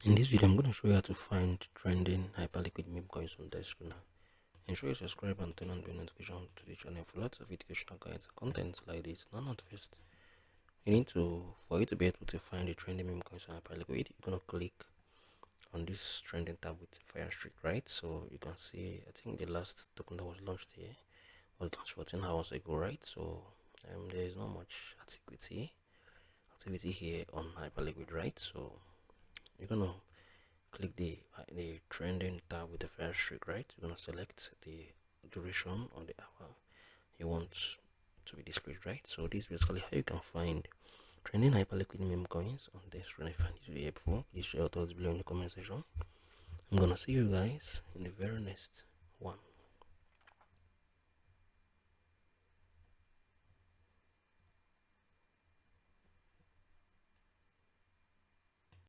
In this video, I'm going to show you how to find trending HyperLiquid Memecoins on Dexscreener. Ensure you subscribe and turn on the notification to the channel for lots of educational guides and content like this. Now, not first, for you to be able to find the trending memecoins on HyperLiquid, you're going to click on this trending tab with fire streak, right? So you can see, I think the last token that was launched here was launched 14 hours ago, right? So there is not much activity here on HyperLiquid, right? So you're gonna click the trending tab with the first streak, right? You're gonna select the duration or the hour you want to be displayed, right? So this is basically how you can find trending HyperLiquid meme coins on this. If you find this video helpful, please share your thoughts below in the comment section. I'm gonna see you guys in the very next one.